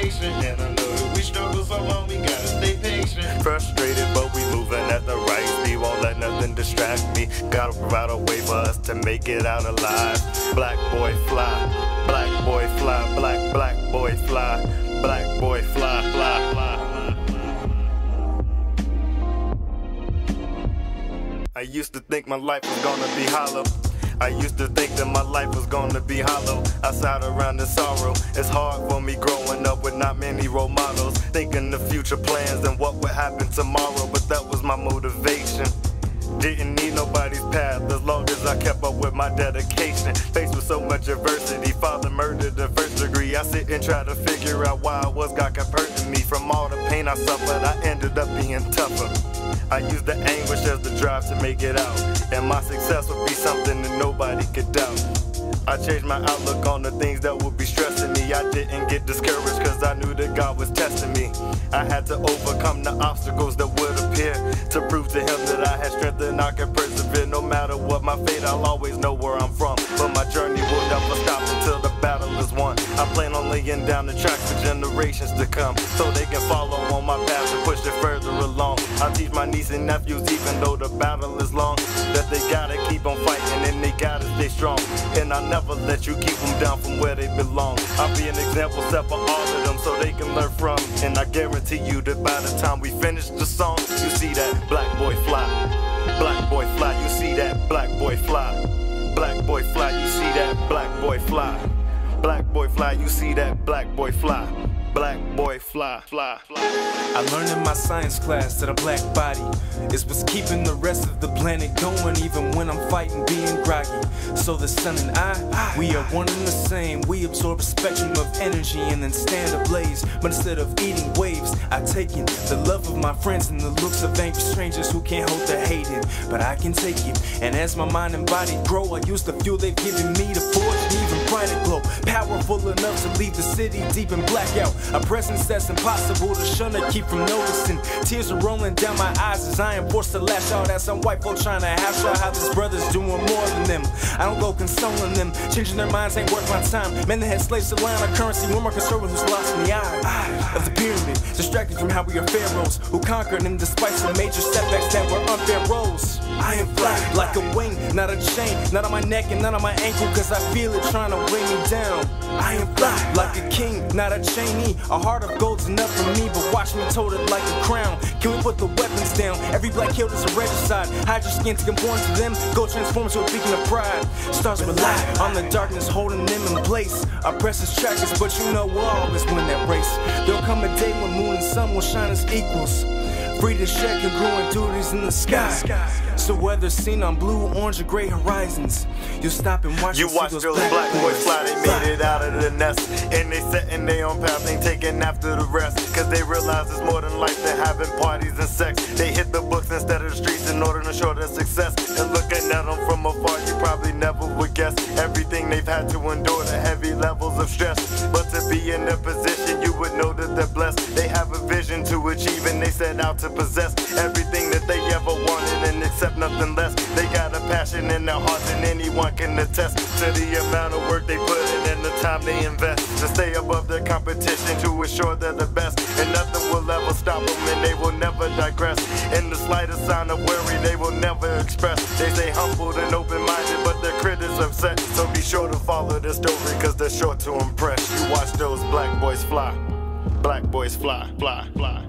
motivation. And I know that we struggle so long, we gotta stay patient. Frustrated, but we moving at the right speed. Won't let nothing distract me. Gotta provide a way for us to make it out alive. Black boy fly, black boy fly, black boy fly, black boy fly, fly, fly. I used to think my life was gonna be hollow. I used to think that my life was gonna be hollow. I sighed around in sorrow. It's hard for me growing up with not many role models. Thinking the future plans and what would happen tomorrow, but that was my motivation. Didn't need nobody's path as long as I kept up with my dedication. Faced with so much adversity, father murdered the first degree. I sit and try to figure out why I was God kept hurting me. From all the pain I suffered, I ended up being tougher. I used the anguish as the drive to make it out, and my success would be something that nobody could doubt. I changed my outlook on the things that would be stressing me. I didn't get discouraged cause I knew that God was testing me. I had to overcome the obstacles that would appear to prove to him that I had strength and I could persevere. No matter what my fate, I'll always know where I'm from, but my journey will never stop until the battle is won. I plan on laying down the tracks for generations to come, so they can follow on my path and push it further along. I teach my nieces and nephews, even though the battle is long, that they gotta keep on fighting and they gotta stay strong. And I'll never let you keep them down from where they belong. I'll be an example set for all of them so they can learn from. And I guarantee you that by the time we finish the song, you see that black boy fly, black boy fly. You see that black boy fly, black boy fly. You see that black boy fly, black boy fly. You see that black boy fly, black boy fly, fly, fly. I learned in my science class that a black body is what's keeping the rest of the planet going, even when I'm fighting being groggy. So the sun and I, we are one and the same. We absorb a spectrum of energy and then stand ablaze. But instead of eating waves, I take in the love of my friends and the looks of angry strangers who can't hold the hate in. But I can take it, and as my mind and body grow, I use the fuel they've given me to forge an even brighter glow. Powerful enough to leave the city deep in blackout. A presence that's impossible to shun or keep from noticing. Tears are rolling down my eyes as I am forced to lash out at some white folk trying to hash out how this brother's doing more than them. I don't go consoling them, changing their minds ain't worth my time. Men that had slaves to rely on our currency, we're more conservative who's lost in the eye of the pyramid, distracted from how we are pharaohs who conquered them despite some major setbacks that were unfair roles. I am fly like a wing, not a chain, not on my neck and not on my ankle, cause I feel it trying to weigh me down. I am fly like a king, not a chainee. A heart of gold's enough for me, but watch me tote it like a crown. Can we put the weapons down? Every black killed is a regicide. Hide your skin to conform to them, go transform to a beacon of pride. Stars rely on the darkness holding them in place. Our precious trackers, but you know we'll always win that race. There'll come a day when moon and sun will shine as equals, free to share congruent duties in the sky. So whether seen on blue, orange, or gray horizons, you'll stop and watch. You watch those black boys fly, they made it out of the nest, and they setting their own path, ain't taking after the rest, cause they realize it's more than life than having parties and sex. They hit the books instead of the streets in order to show their success. And looking at them from afar, you probably never would guess everything they've had to endure, the heavy levels of stress. But to be in their position, you would know that they're blessed. They have a vision to achieve and they set out to possess everything that they ever wanted and accept nothing less. They got a passion in their hearts and anyone can attest to the amount of work they put in and the time they invest to stay above their competition, to ensure they're the best. And nothing will ever stop them and they will never digress. In the slightest sign of worry they will never express. They stay humbled and open-minded but their critics upset. So be sure to follow their story cause they're sure to impress. You watch those black boys fly, black boys fly, fly, fly.